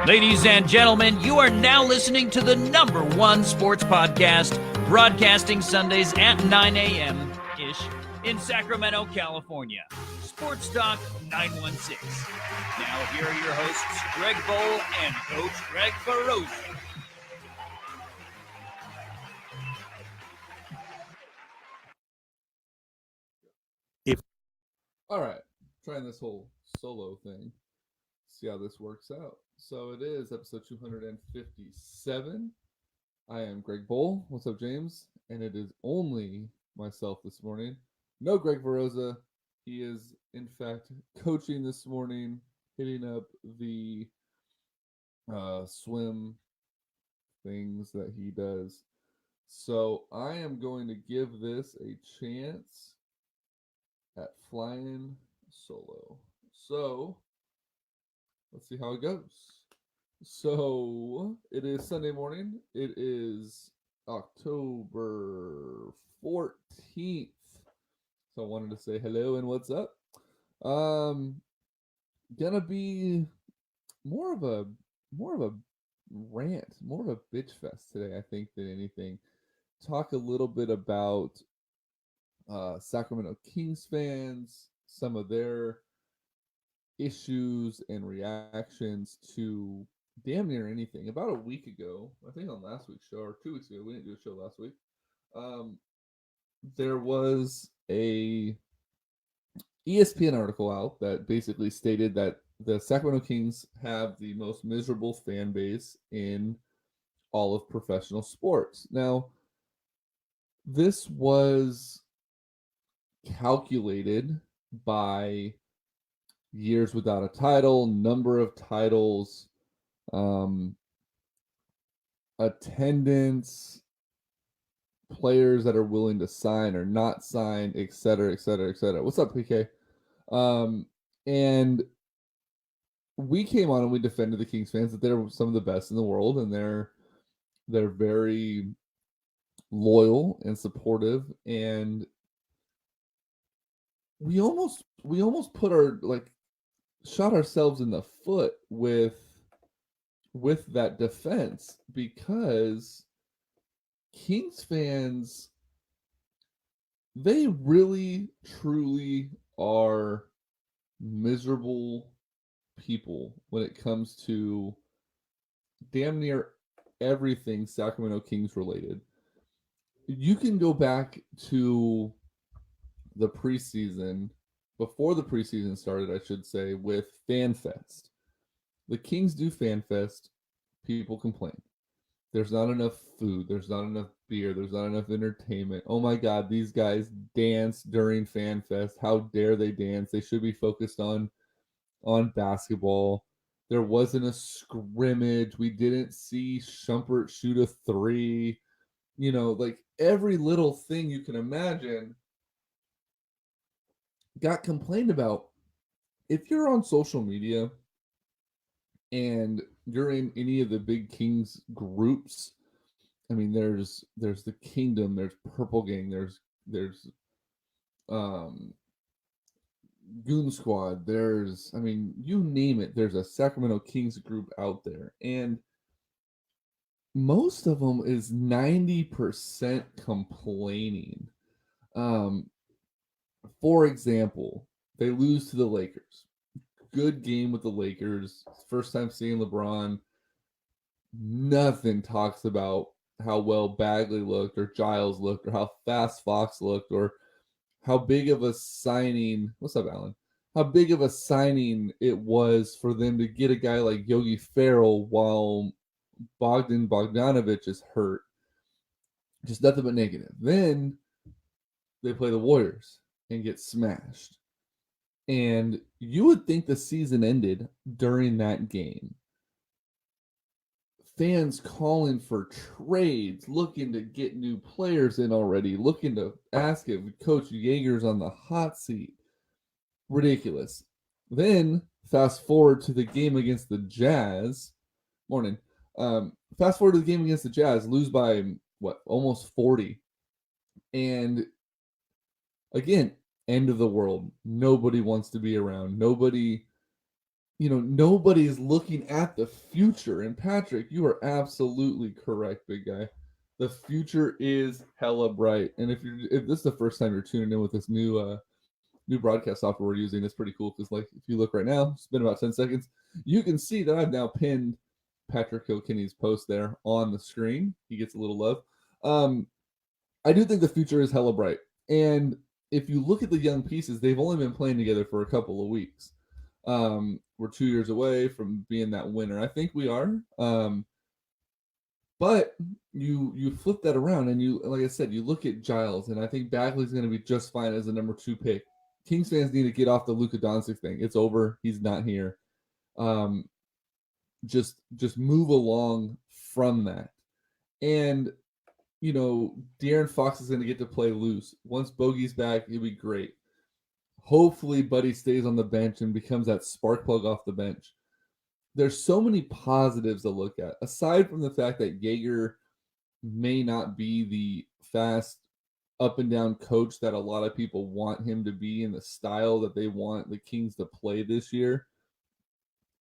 Ladies and gentlemen, you are now listening to the #1 sports podcast, broadcasting Sundays at 9 a.m.-ish in Sacramento, California. Sports Talk 916. Now here are your hosts, Greg Bowl and Coach Greg Barroso. All right, trying this whole solo thing. See how this works out. So it is episode 257. I am Greg Bowl. What's up, James? And it is only myself this morning. No Greg Barroso. He is, in fact, coaching this morning, hitting up the swim things that he does. So I am going to give this a chance at flying solo. So let's see how it goes. So it is Sunday morning. It is October 14th. So I wanted to say hello and what's up. Gonna be more of a rant, more of a bitch fest today, I think, than anything. Talk a little bit about Sacramento Kings fans, some of their issues and reactions to damn near anything. About a week ago, I think on last week's show, or 2 weeks ago, we didn't do a show last week, there was a ESPN article out that basically stated that the Sacramento Kings have the most miserable fan base in all of professional sports. Now, this was calculated by years without a title, number of titles, attendance, players that are willing to sign or not sign, et cetera, et cetera, et cetera. What's up, PK? And we came on and we defended the Kings fans that they're some of the best in the world, and they're very loyal and supportive, and we almost put our shot ourselves in the foot with that defense, because Kings fans, they really truly are miserable people when it comes to damn near everything Sacramento Kings related. You can go back to the preseason, before the preseason started, I should say, with FanFest. The Kings do FanFest, people complain. There's not enough food, there's not enough beer, there's not enough entertainment. Oh my God, these guys dance during FanFest. How dare they dance? They should be focused on basketball. There wasn't a scrimmage. We didn't see Shumpert shoot a three. You know, like every little thing you can imagine got complained about. If you're on social media and you're in any of the big Kings groups, I mean, there's the Kingdom, there's Purple Gang, there's Goon Squad, there's, I mean, you name it, there's a Sacramento Kings group out there, and most of them is 90% complaining. For example, they lose to the Lakers. Good game with the Lakers. First time seeing LeBron. Nothing talks about how well Bagley looked, or Giles looked, or how fast Fox looked, or how big of a signing. What's up, Alan? How big of a signing it was for them to get a guy like Yogi Ferrell while Bogdan Bogdanovic is hurt. Just nothing but negative. Then they play the Warriors and get smashed. And you would think the season ended during that game. Fans calling for trades, looking to get new players in already, looking to ask if Coach Yeager's on the hot seat. Ridiculous. Then, fast forward to the game against the Jazz. Morning. Fast forward to the game against the Jazz, lose by, almost 40. And, again, end of the world. Nobody wants to be around. Nobody nobody's looking at the future. And Patrick, you are absolutely correct, big guy. The future is hella bright. And if this is the first time you're tuning in with this new broadcast software we're using, it's pretty cool because, like, if you look right now, it's been about 10 seconds. You can see that I've now pinned Patrick Kilkenny's post there on the screen. He gets a little love. I do think the future is hella bright. And if you look at the young pieces, they've only been playing together for a couple of weeks. We're 2 years away from being that winner. I think we are. But you flip that around and you, like I said, you look at Giles, and I think Bagley's going to be just fine as the number 2 pick. Kings fans need to get off the Luka Doncic thing. It's over. He's not here. Just move along from that. And De'Aaron Fox is going to get to play loose. Once Bogey's back, it'll be great. Hopefully, Buddy stays on the bench and becomes that spark plug off the bench. There's so many positives to look at. Aside from the fact that Jaeger may not be the fast up and down coach that a lot of people want him to be in the style that they want the Kings to play this year,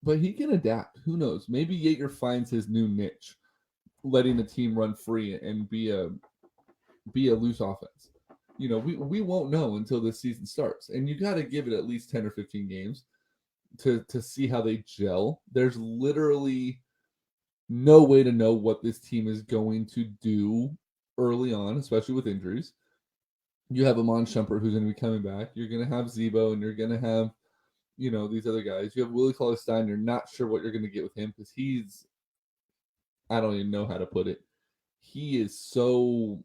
but he can adapt. Who knows? Maybe Jaeger finds his new niche, letting the team run free and be a loose offense. We won't know until this season starts, and you got to give it at least 10 or 15 games to see how they gel. There's literally no way to know what this team is going to do early on, especially with injuries. You have Amon Shumpert who's going to be coming back. You're going to have Zebo, and you're going to have these other guys. You have Willie Cauley-Stein. You're not sure what you're going to get with him because he's, I don't even know how to put it. He is so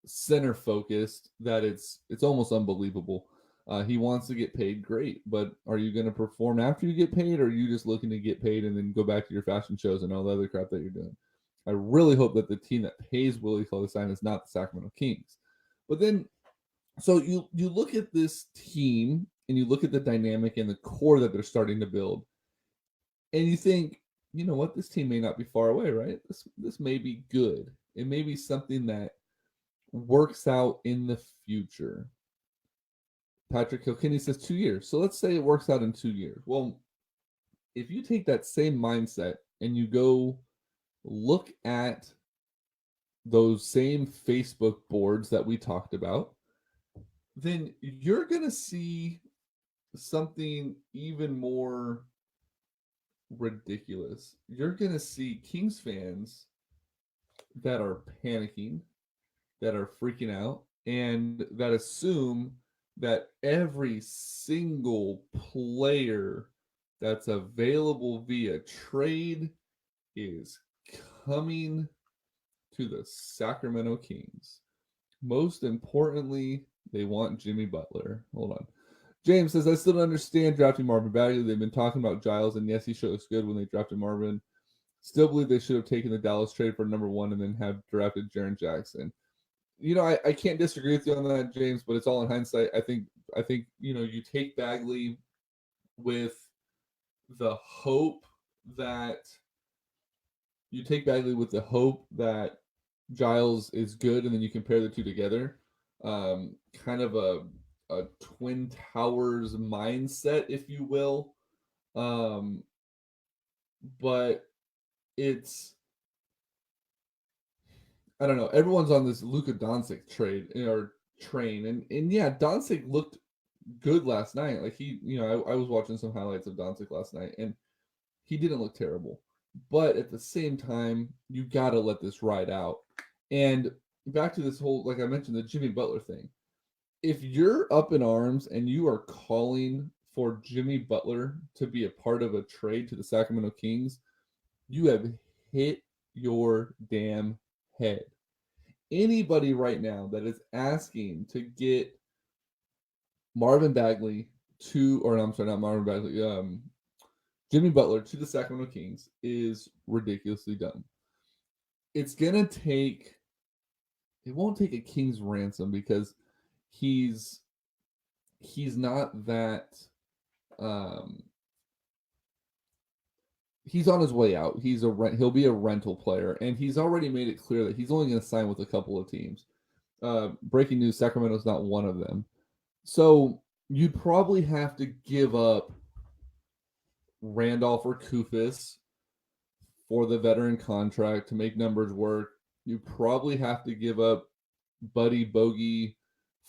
center focused that it's almost unbelievable. He wants to get paid, great, but are you going to perform after you get paid, or are you just looking to get paid and then go back to your fashion shows and all the other crap that you're doing? I really hope that the team that pays Willie Cauley-Stein is not the Sacramento Kings. But then, so you look at this team and you look at the dynamic and the core that they're starting to build, and you think, you know what, this team may not be far away, right? This may be good. It may be something that works out in the future. Patrick Kilkenny says 2 years. So let's say it works out in 2 years. Well, if you take that same mindset and you go look at those same Facebook boards that we talked about, then you're going to see something even more ridiculous. You're going to see Kings fans that are panicking, that are freaking out, and that assume that every single player that's available via trade is coming to the Sacramento Kings. Most importantly, they want Jimmy Butler. Hold on. James says, I still don't understand drafting Marvin Bagley. They've been talking about Giles, and yes, he looks good when they drafted Marvin. Still believe they should have taken the Dallas trade for number 1 and then have drafted Jaren Jackson. I can't disagree with you on that, James, but it's all in hindsight. I think you take Bagley with the hope that Giles is good, and then you compare the two together. Kind of a Twin Towers mindset, if you will. But it's, I don't know. Everyone's on this Luka Doncic trade or train, and yeah, Doncic looked good last night. Like I was watching some highlights of Doncic last night, and he didn't look terrible. But at the same time, you gotta let this ride out. And back to this whole, like I mentioned, the Jimmy Butler thing. If you're up in arms and you are calling for Jimmy Butler to be a part of a trade to the Sacramento Kings, you have hit your damn head. Anybody right now that is asking to get Jimmy Butler to the Sacramento Kings is ridiculously dumb. It won't take a King's ransom because he's not that, he's on his way out. He'll be a rental player, and he's already made it clear that he's only going to sign with a couple of teams. Breaking news, Sacramento's not one of them. So you'd probably have to give up Randolph or Kufis for the veteran contract to make numbers work. You probably have to give up Buddy, Bogey,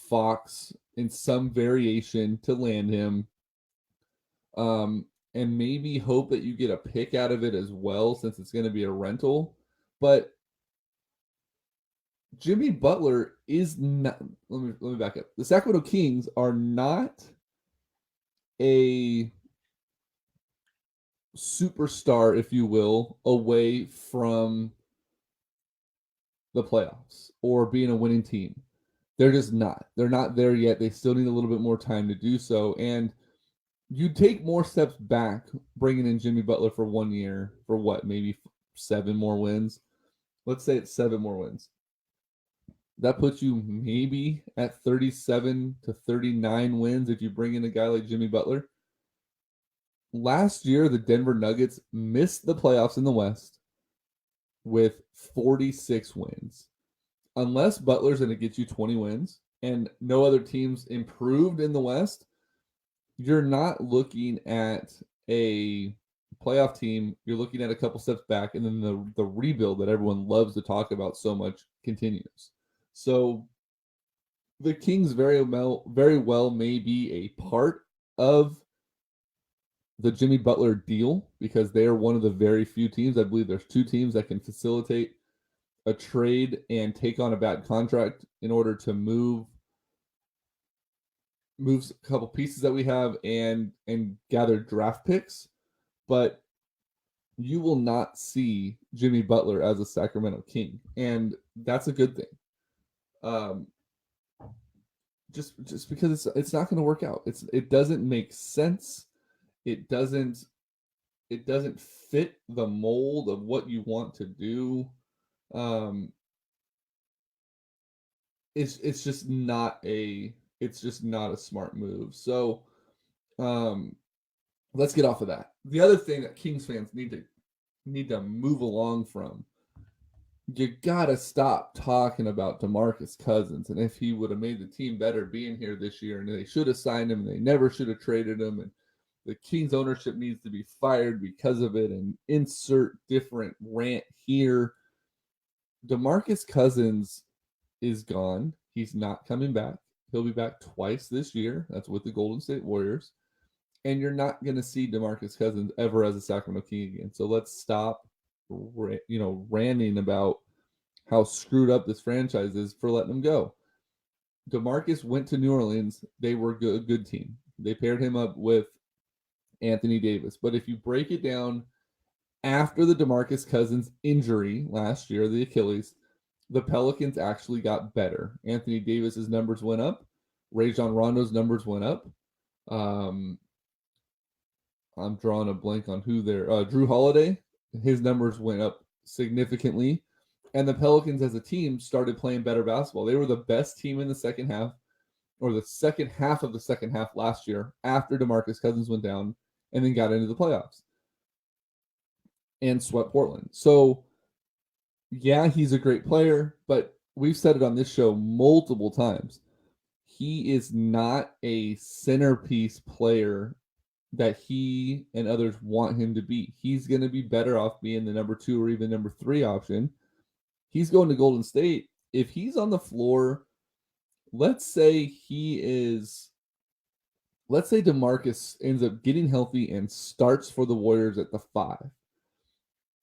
Fox in some variation to land him. And maybe hope that you get a pick out of it as well, since it's going to be a rental. But Jimmy Butler is not. Let me back up. The Sacramento Kings are not a superstar, if you will, away from the playoffs or being a winning team. They're just not. They're not there yet. They still need a little bit more time to do so. And you take more steps back bringing in Jimmy Butler for 1 year for what, maybe 7 more wins? Let's say it's 7 more wins. That puts you maybe at 37 to 39 wins if you bring in a guy like Jimmy Butler. Last year, the Denver Nuggets missed the playoffs in the West with 46 wins. Unless Butler's going to get you 20 wins and no other teams improved in the West, you're not looking at a playoff team. You're looking at a couple steps back, and then the rebuild that everyone loves to talk about so much continues. So the Kings very well may be a part of the Jimmy Butler deal, because they are one of the very few teams. I believe there's 2 teams that can facilitate a trade and take on a bad contract in order to move a couple pieces that we have and gather draft picks. But you will not see Jimmy Butler as a Sacramento King, and that's a good thing. Just because it's not going to work out. It doesn't make sense. It doesn't fit the mold of what you want to do. It's just not a smart move. So let's get off of that. The other thing that Kings fans need to move along from, you gotta stop talking about DeMarcus Cousins and if he would have made the team better being here this year, and they should have signed him and they never should have traded him, and the Kings ownership needs to be fired because of it, and insert different rant here. DeMarcus Cousins is gone. He's not coming back. He'll be back twice this year. That's with the Golden State Warriors. And you're not going to see DeMarcus Cousins ever as a Sacramento King again. So let's stop, ranting about how screwed up this franchise is for letting him go. DeMarcus went to New Orleans. They were a good team. They paired him up with Anthony Davis. But if you break it down, after the DeMarcus Cousins injury last year, the Achilles, the Pelicans actually got better. Anthony Davis's numbers went up. Rajon Rondo's numbers went up. I'm drawing a blank on who they're. Drew Holiday, his numbers went up significantly. And the Pelicans as a team started playing better basketball. They were the best team in the second half, or the second half of the second half last year, after DeMarcus Cousins went down and then got into the playoffs and swept Portland. So, yeah, he's a great player, but we've said it on this show multiple times. He is not a centerpiece player that he and others want him to be. He's going to be better off being the number 2 or even number 3 option. He's going to Golden State. If he's on the floor, let's say DeMarcus ends up getting healthy and starts for the Warriors at the 5,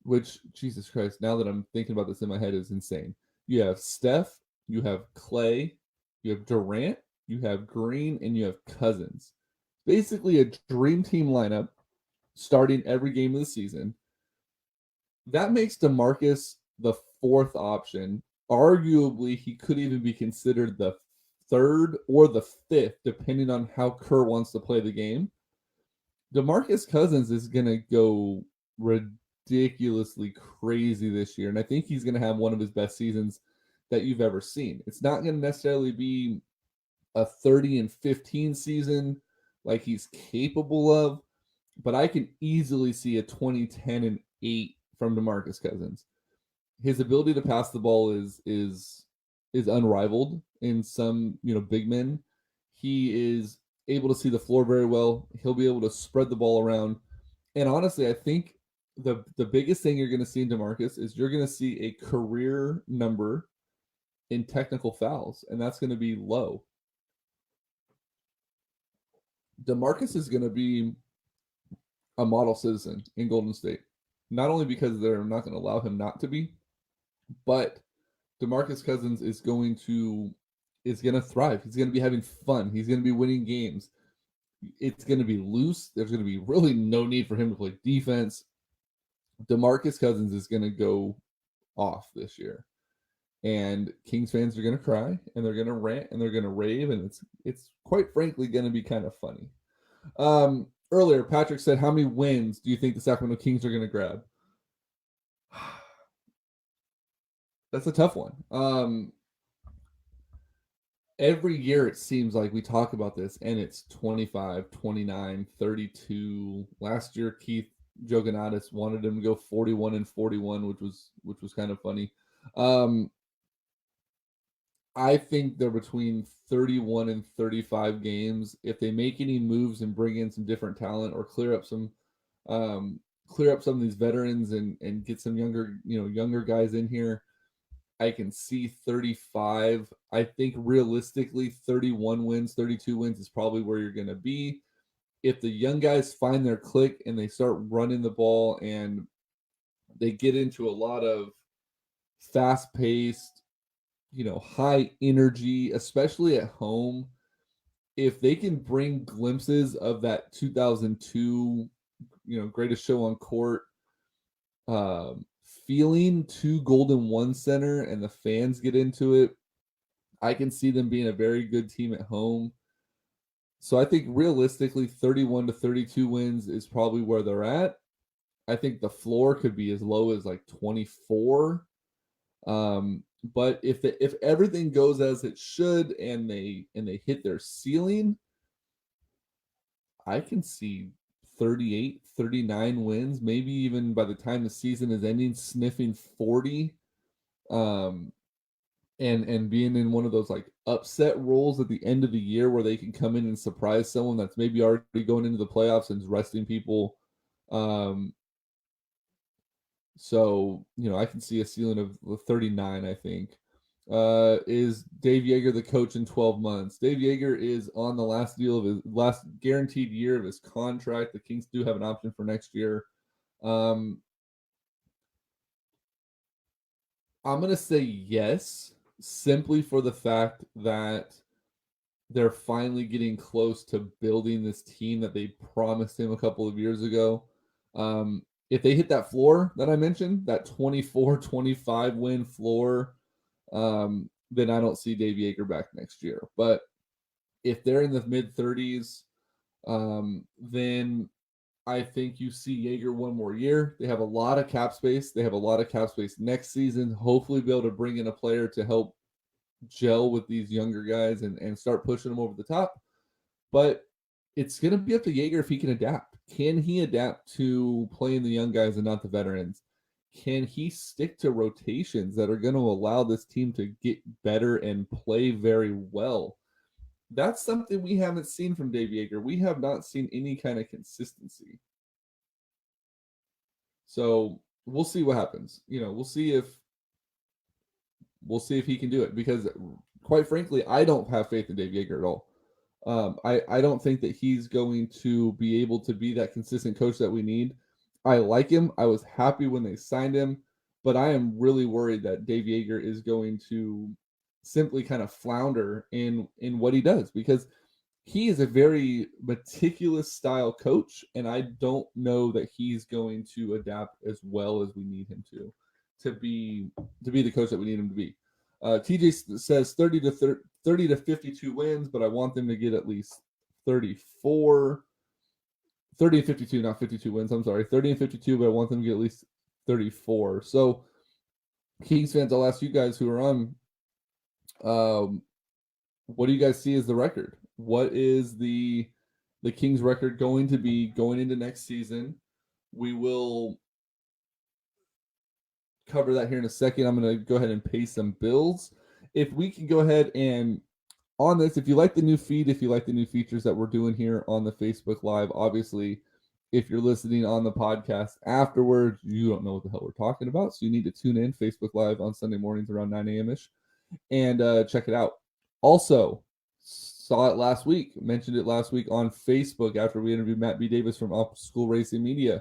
which, Jesus Christ, now that I'm thinking about this in my head, is insane. You have Steph, you have Clay, you have Durant, you have Green, and you have Cousins. Basically a dream team lineup starting every game of the season. That makes DeMarcus the 4th option. Arguably, he could even be considered the 3rd or the 5th, depending on how Kerr wants to play the game. DeMarcus Cousins is going to go ridiculously crazy this year, and I think he's going to have one of his best seasons that you've ever seen. It's not going to necessarily be a 30-15 season like he's capable of, but I can easily see a 20-10-8 from DeMarcus Cousins. His ability to pass the ball is unrivaled in some big men. He is able to see the floor very well. He'll be able to spread the ball around. And honestly, I think the biggest thing you're going to see in DeMarcus is you're going to see a career number in technical fouls, and that's going to be low. DeMarcus is going to be a model citizen in Golden State, not only because they're not going to allow him not to be, but DeMarcus Cousins is going to thrive. He's going to be having fun. He's going to be winning games. It's going to be loose. There's going to be really no need for him to play defense. DeMarcus Cousins is going to go off this year. And Kings fans are going to cry, and they're going to rant, and they're going to rave, and it's quite frankly going to be kind of funny. Earlier, Patrick said, how many wins do you think the Sacramento Kings are going to grab? That's a tough one. Every year it seems like we talk about this, and it's 25, 29, 32. Last year, Keith Jogonatis wanted him to go 41 and 41, which was kind of funny. I think they're between 31 and 35 games. If they make any moves and bring in some different talent or clear up some of these veterans and get some younger guys in here, I can see 35. I think realistically 31 wins, 32 wins is probably where you're going to be. If the young guys find their click and they start running the ball and they get into a lot of fast-paced, high energy, especially at home, if they can bring glimpses of that 2002, greatest show on court feeling to Golden One Center and the fans get into it, I can see them being a very good team at home. So I think realistically 31 to 32 wins is probably where they're at. I think the floor could be as low as like 24. But if everything goes as it should and they hit their ceiling, I can see 38, 39 wins, maybe even by the time the season is ending, sniffing 40. And being in one of those like upset roles at the end of the year where they can come in and surprise someone that's maybe already going into the playoffs and resting people. So, I can see a ceiling of 39, I think. Is Dave Yeager the coach in 12 months? Dave Yeager is on the last guaranteed year of his contract. The Kings do have an option for next year. I'm going to say yes, simply for the fact that they're finally getting close to building this team that they promised him a couple of years ago. If they hit that floor that I mentioned, that 24-25 win floor, then I don't see Dave Yeager back next year. But if they're in the mid-30s, then I think you see Yeager one more year. They have a lot of cap space. They have a lot of cap space next season. Hopefully be able to bring in a player to help gel with these younger guys and start pushing them over the top. But it's going to be up to Yeager if he can adapt. Can he adapt to playing the young guys and not the veterans? Can he stick to rotations that are going to allow this team to get better and play very well? That's something we haven't seen from Dave Yeager. We have not seen any kind of consistency. So we'll see what happens. We'll see if he can do it, because quite frankly, I don't have faith in Dave Yeager at all. I don't think that he's going to be able to be that consistent coach that we need. I like him. I was happy when they signed him, but I am really worried that Dave Yeager is going to simply kind of flounder in what he does, because he is a very meticulous style coach, and I don't know that he's going to adapt as well as we need him to be the coach that we need him to be. TJ says 30 to 52 wins, but I want them to get at least 34. 30 and 52, not 52 wins. I'm sorry. 30 and 52, but I want them to get at least 34. So, Kings fans, I'll ask you guys who are on, what do you guys see as the record? What is the Kings record going to be going into next season? We will cover that here in a second. I'm going to go ahead and pay some bills. If we can go ahead and on this, if you like the new feed, if you like the new features that we're doing here on the Facebook Live, obviously If you're listening on the podcast afterwards, you don't know what the hell we're talking about. So you need to tune in Facebook Live on Sunday mornings around 9 a.m.-ish and check it out. Also, saw it last week, mentioned it last week on Facebook after we interviewed Matt B. Davis from Off School Racing Media.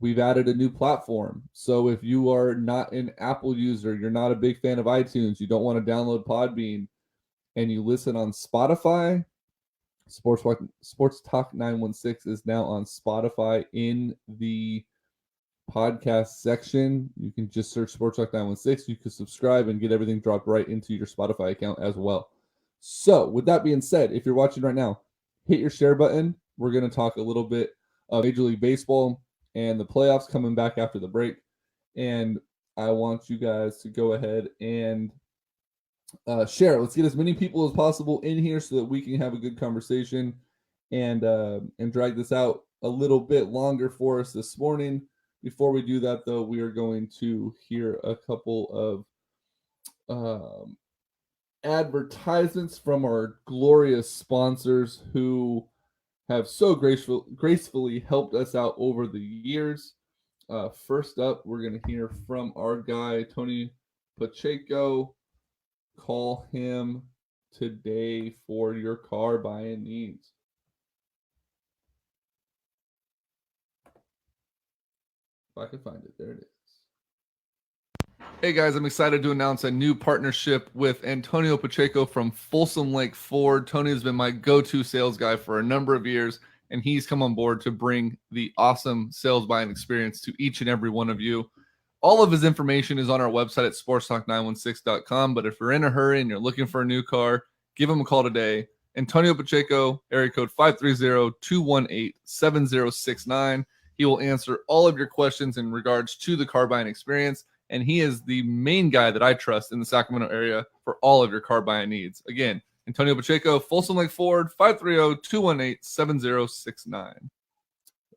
We've added a new platform. So if you are not an Apple user, you're not a big fan of iTunes, you don't want to download Podbean, and you listen on Spotify, Sports Talk 916 is now on Spotify in the podcast section. You can just search Sports Talk 916. You can subscribe and get everything dropped right into your Spotify account as well. So with that being said, if you're watching right now, hit your share button. We're going to talk a little bit of Major League Baseball and the playoffs coming back after the break. And I want you guys to go ahead and share. Let's get as many people as possible in here so that we can have a good conversation and drag this out a little bit longer for us this morning. Before we do that, though, we are going to hear a couple of advertisements from our glorious sponsors who have so gracefully helped us out over the years. First up, we're going to hear from our guy, Tony Pacheco. Call him today for your car buying needs. If I can find it, there it is. Hey guys, I'm excited to announce a new partnership with Antonio Pacheco from Folsom Lake Ford. Tony has been my go-to sales guy for a number of years, and he's come on board to bring the awesome sales buying experience to each and every one of you. All of his information is on our website at sportstalk916.com, but if you're in a hurry and you're looking for a new car, give him a call today. Antonio Pacheco, area code 530-218-7069. He will answer all of your questions in regards to the car buying experience, and he is the main guy that I trust in the Sacramento area for all of your car buying needs. Again, Antonio Pacheco, Folsom Lake Ford, 530-218-7069.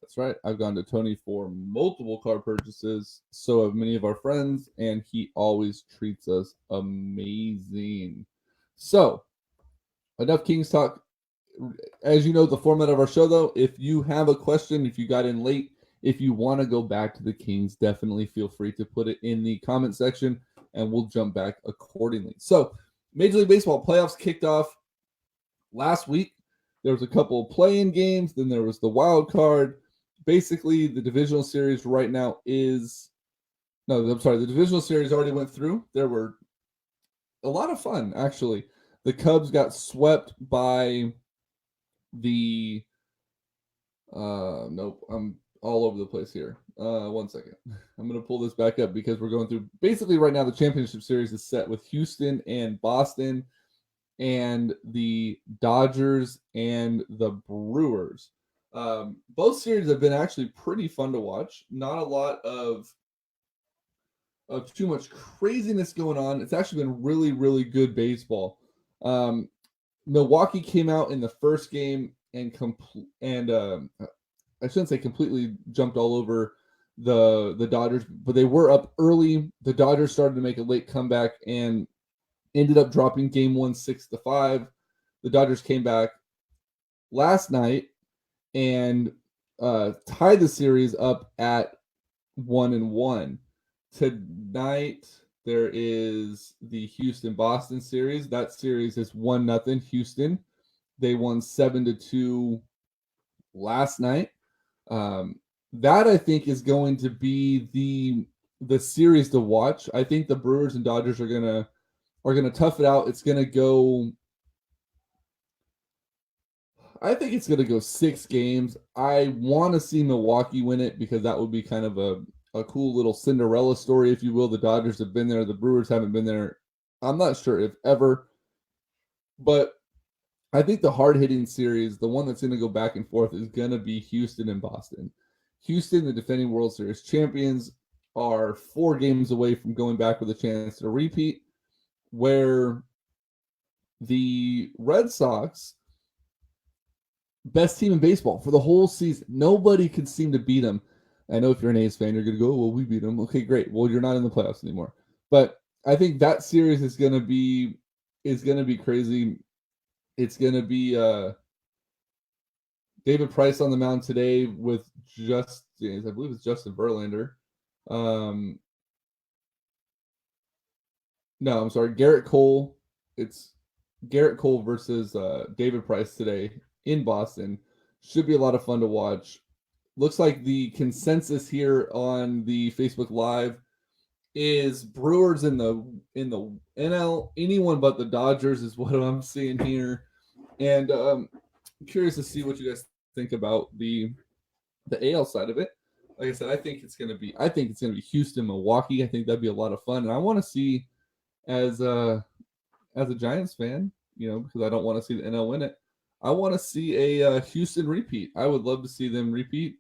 That's right. I've gone to Tony for multiple car purchases. So have many of our friends, and he always treats us amazing. So, enough Kings talk. As you know, the format of our show, though, if you have a question, if you got in late, if you want to go back to the Kings, definitely feel free to put it in the comment section, and we'll jump back accordingly. So, Major League Baseball playoffs kicked off last week. There was a couple of play-in games. Then there was the wild card. Basically, the divisional series right now is – no, I'm sorry. The divisional series already went through. There were a lot of fun, actually. The Cubs got swept by the nope, I'm all over the place here. 1 second. I'm going to pull this back up because we're going through – basically right now the championship series is set with Houston and Boston and the Dodgers and the Brewers. Both series have been actually pretty fun to watch. Not a lot of too much craziness going on. It's actually been really, really good baseball. Milwaukee came out in the first game and I shouldn't say completely jumped all over the Dodgers, but they were up early. The Dodgers started to make a late comeback and ended up dropping game 1 6-5. The Dodgers came back last night and tied the series up at 1-1. Tonight there is the Houston-Boston series. That series is 1-0 Houston. They won 7-2 last night. That I think is going to be the series to watch. I think the Brewers and Dodgers are gonna tough it out. It's gonna go. I think it's going to go 6 games. I want to see Milwaukee win it because that would be kind of a cool little Cinderella story, if you will. The Dodgers have been there. The Brewers haven't been there. I'm not sure if ever. But I think the hard-hitting series, the one that's going to go back and forth, is going to be Houston and Boston. Houston, the defending World Series champions, are 4 games away from going back with a chance to repeat, where the Red Sox, best team in baseball for the whole season. Nobody could seem to beat them. I know if you're an A's fan, you're going to go, well, we beat them. Okay, great. Well, you're not in the playoffs anymore. But I think that series is going to be crazy. It's going to be David Price on the mound today with I believe it's Justin Verlander. No, I'm sorry, Garrett Cole. It's Garrett Cole versus David Price today in Boston. Should be a lot of fun to watch. Looks like the consensus here on the Facebook Live is Brewers in the NL. Anyone but the Dodgers is what I'm seeing here, and I'm curious to see what you guys think about the AL side of it. Like I said, I think it's gonna be Houston, Milwaukee. I think that'd be a lot of fun, and I want to see as a Giants fan, because I don't want to see the NL win it. I want to see a Houston repeat. I would love to see them repeat.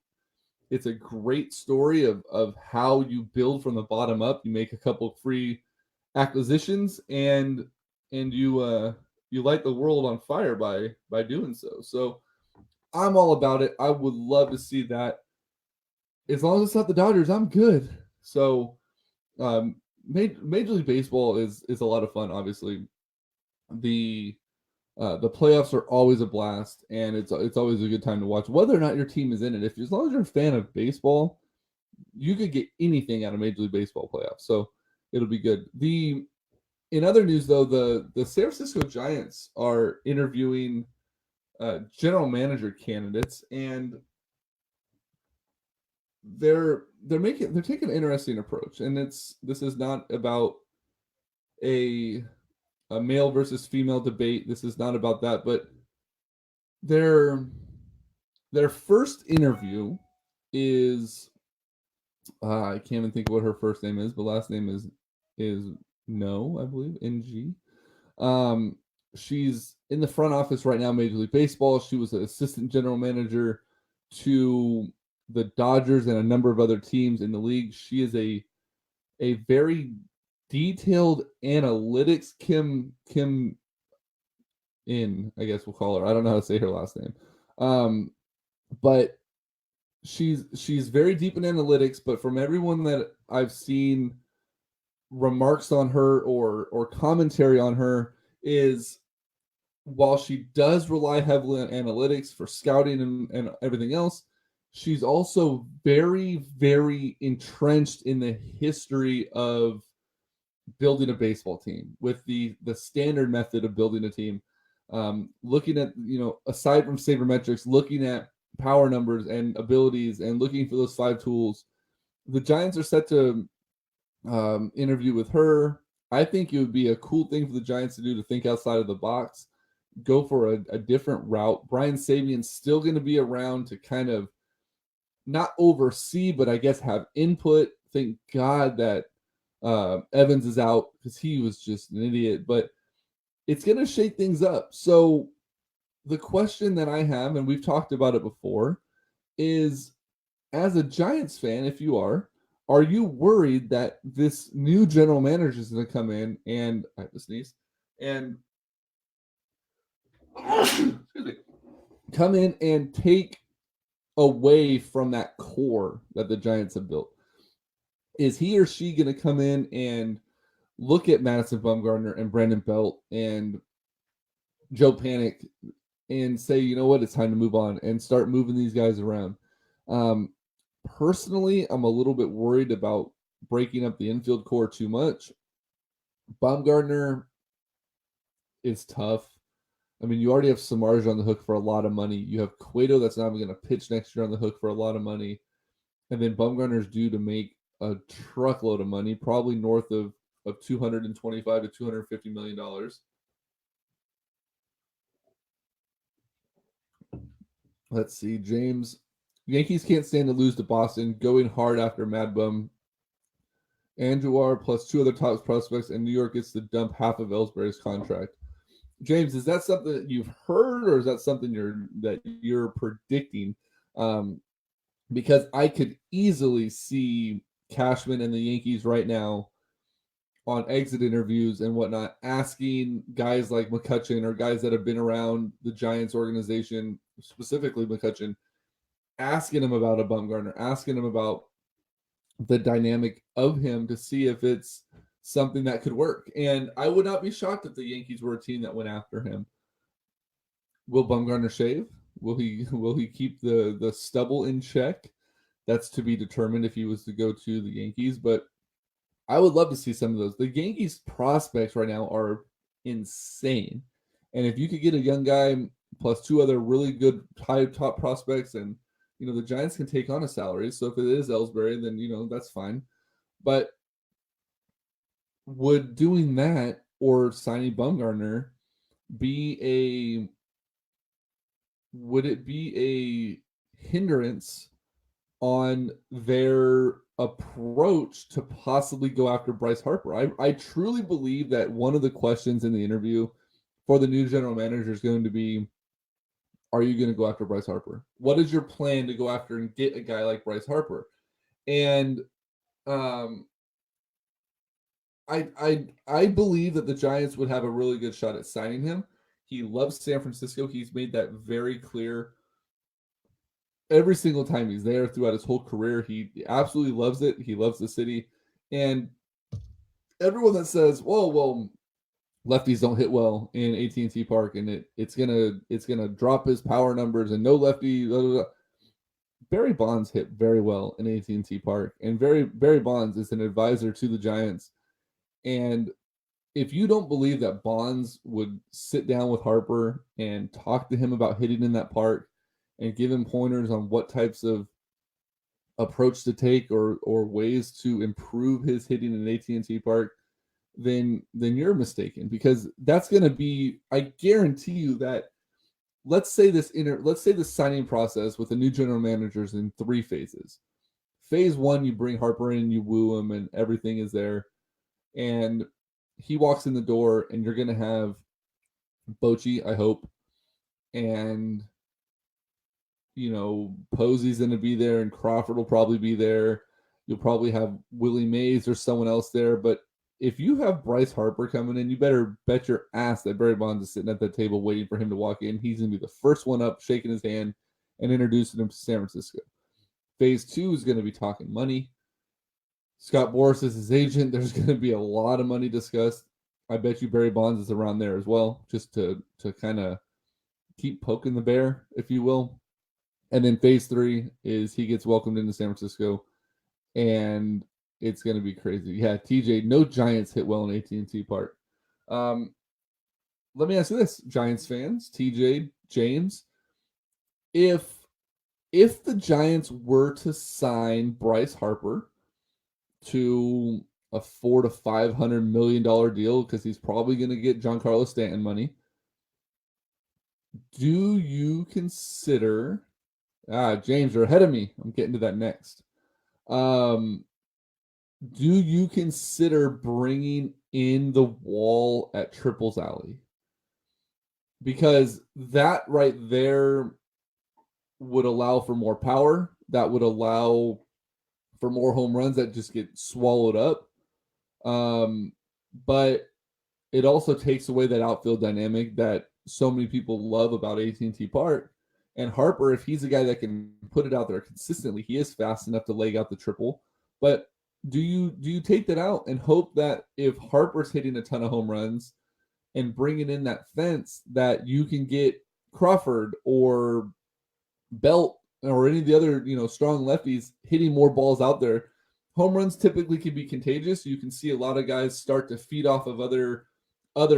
It's a great story of how you build from the bottom up. You make a couple free acquisitions and you light the world on fire by doing so. So I'm all about it. I would love to see that. As long as it's not the Dodgers, I'm good. So Major League Baseball is a lot of fun. Obviously, the playoffs are always a blast, and it's always a good time to watch. Whether or not your team is in it, as long as you're a fan of baseball, you could get anything out of Major League Baseball playoffs. So it'll be good. In other news, though, the San Francisco Giants are interviewing general manager candidates, and they're taking an interesting approach. And this is not about a male versus female debate. This is not about that, but their first interview is I can't even think of what her first name is, but last name is No, I believe, NG. She's in the front office right now, Major League Baseball. She was an assistant general manager to the Dodgers and a number of other teams in the league. She is a very detailed analytics Kim in, I guess we'll call her. I don't know how to say her last name. But she's very deep in analytics, but from everyone that I've seen remarks on her or commentary on her is, while she does rely heavily on analytics for scouting and everything else, she's also very, very entrenched in the history of building a baseball team with the standard method of building a team. Looking at, aside from sabermetrics, looking at power numbers and abilities and looking for those 5 tools. The Giants are set to interview with her. I think it would be a cool thing for the Giants to do, to think outside of the box, go for a different route. Brian Sabian's still going to be around to kind of not oversee, but I guess have input. Thank God that Evans is out, because he was just an idiot, but it's going to shake things up. So the question that I have, and we've talked about it before, is, as a Giants fan, if you are you worried that this new general manager is going to come in and I have to sneeze and come in and take away from that core that the Giants have built? Is he or she going to come in and look at Madison Bumgarner and Brandon Belt and Joe Panic and say, you know what, it's time to move on and start moving these guys around? Personally, I'm a little bit worried about breaking up the infield core too much. Bumgarner is tough. I mean, you already have Samardzija on the hook for a lot of money. You have Cueto that's not even going to pitch next year on the hook for a lot of money. And then Bumgarner's due to make a truckload of money, probably north of $225 to $250 million. Let's see, James. Yankees can't stand to lose to Boston, going hard after Mad Bum. Andujar plus 2 other top prospects, and New York gets to dump half of Ellsbury's contract. James, is that something that you've heard, or is that something you're predicting? Because I could easily see Cashman and the Yankees right now on exit interviews and whatnot, asking guys like McCutchen or guys that have been around the Giants organization, specifically McCutchen, asking him about a Bumgarner, asking him about the dynamic of him to see if it's something that could work. And I would not be shocked if the Yankees were a team that went after him. Will Bumgarner shave? Will he keep the stubble in check? That's to be determined if he was to go to the Yankees, but I would love to see some of those. The Yankees prospects right now are insane. And if you could get a young guy plus two other really good high top prospects, and the Giants can take on a salary. So if it is Ellsbury, then that's fine. But would doing that or signing Bumgarner would it be a hindrance on their approach to possibly go after Bryce Harper? I truly believe that one of the questions in the interview for the new general manager is going to be, are you going to go after Bryce Harper? What is your plan to go after and get a guy like Bryce Harper? And I believe that the Giants would have a really good shot at signing him. He loves San Francisco. He's made that very clear every single time he's there throughout his whole career. He absolutely loves it. He loves the city. And everyone that says, well, lefties don't hit well in AT&T Park and it's gonna drop his power numbers and no lefty, blah, blah, blah. Barry Bonds hit very well in AT&T Park, and Barry Bonds is an advisor to the Giants. And if you don't believe that Bonds would sit down with Harper and talk to him about hitting in that park and give him pointers on what types of approach to take or ways to improve his hitting in AT&T Park, then you're mistaken, because that's going to be, I guarantee you that, let's say the signing process with the new general managers in 3 phases. Phase 1, you bring Harper in, you woo him, and everything is there. And he walks in the door, and you're going to have Bochy, I hope, and Posey's going to be there, and Crawford will probably be there. You'll probably have Willie Mays or someone else there. But if you have Bryce Harper coming in, you better bet your ass that Barry Bonds is sitting at that table waiting for him to walk in. He's going to be the first one up, shaking his hand and introducing him to San Francisco. Phase 2 is going to be talking money. Scott Boras is his agent. There's going to be a lot of money discussed. I bet you Barry Bonds is around there as well, just to kind of keep poking the bear, if you will. And then phase 3 is he gets welcomed into San Francisco, and it's going to be crazy. Yeah, TJ, no Giants hit well in AT&T Park. Let me ask you this, Giants fans, TJ, James, if the Giants were to sign Bryce Harper to a $400 to $500 million deal, because he's probably going to get Giancarlo Stanton money, do you consider... James, you're ahead of me. I'm getting to that next. Do you consider bringing in the wall at Triples Alley? Because that right there would allow for more power. That would allow for more home runs that just get swallowed up. But it also takes away that outfield dynamic that so many people love about AT&T Park. And Harper, if he's a guy that can put it out there consistently, he is fast enough to leg out the triple. But do you take that out and hope that if Harper's hitting a ton of home runs and bringing in that fence, that you can get Crawford or Belt or any of the other strong lefties hitting more balls out there? Home runs typically can be contagious. You can see a lot of guys start to feed off of other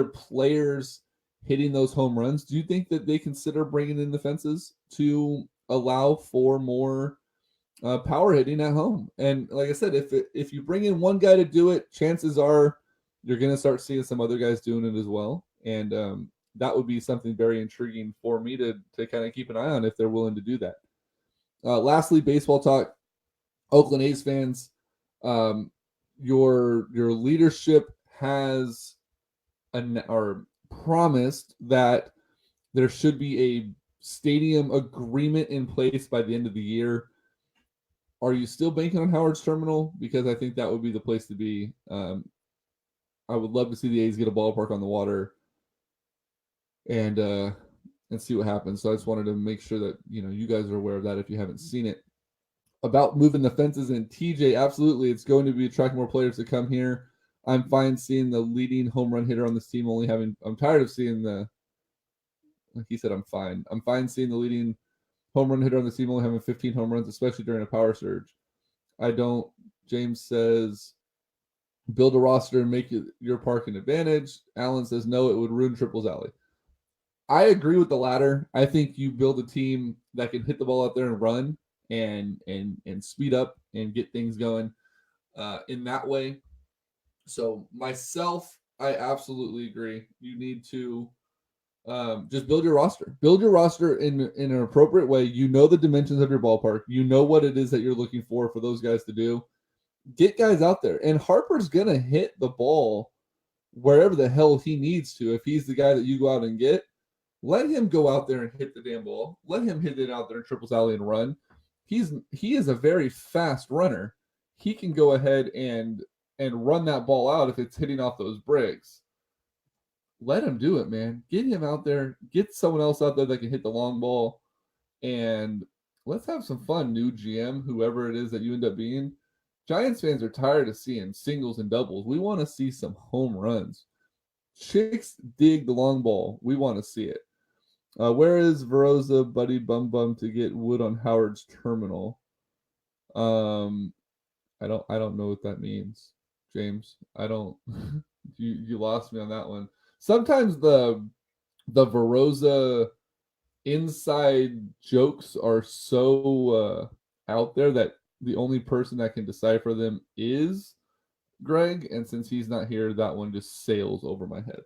players hitting those home runs. Do you think that they consider bringing in the fences to allow for more power hitting at home? And like I said, if you bring in one guy to do it, chances are you're going to start seeing some other guys doing it as well. And that would be something very intriguing for me to kind of keep an eye on if they're willing to do that. Lastly, baseball talk. Oakland A's fans, your leadership has promised that there should be a stadium agreement in place by the end of the year. Are you still banking on Howard's Terminal? Because I think that would be the place to be. I would love to see the A's get a ballpark on the water and see what happens. So I just wanted to make sure that you guys are aware of that if you haven't seen it. About moving the fences in, TJ, absolutely, it's going to be attracting more players to come here. I'm fine seeing the leading home run hitter on this team I'm tired of seeing He said, I'm fine. I'm fine seeing the leading home run hitter on the team only having 15 home runs, especially during a power surge. I don't. James says, build a roster and make your park an advantage. Allen says, no, it would ruin Triple's alley. I agree with the latter. I think you build a team that can hit the ball out there and run and speed up and get things going in that way. So myself, I absolutely agree. You need to just build your roster. Build your roster in an appropriate way. You know the dimensions of your ballpark. You know what it is that you're looking for those guys to do. Get guys out there. And Harper's going to hit the ball wherever the hell he needs to. If he's the guy that you go out and get, let him go out there and hit the damn ball. Let him hit it out there in Triple's alley and run. He is a very fast runner. He can go ahead and run that ball out if it's hitting off those bricks. Let him do it, man. Get him out there. Get someone else out there that can hit the long ball. And let's have some fun, new GM, whoever it is that you end up being. Giants fans are tired of seeing singles and doubles. We want to see some home runs. Chicks dig the long ball. We want to see it. Where is Veroza, Buddy Bum to get wood on Howard's terminal? I don't know what that means, James. I don't. you lost me on that one. Sometimes the Veroza inside jokes are so out there that the only person that can decipher them is Greg, and since he's not here, that one just sails over my head.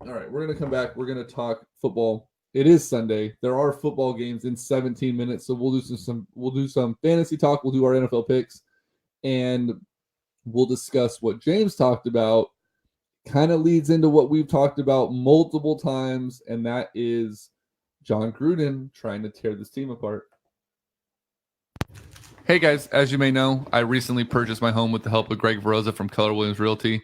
All right, we're going to come back. We're going to talk football. It is Sunday. There are football games in 17 minutes, so we'll do some fantasy talk. We'll do our NFL picks, and we'll discuss what James talked about. Kind of leads into what we've talked about multiple times, and that is John Gruden trying to tear this team apart. Hey guys, as you may know, I recently purchased my home with the help of Greg Veroza from Keller Williams Realty.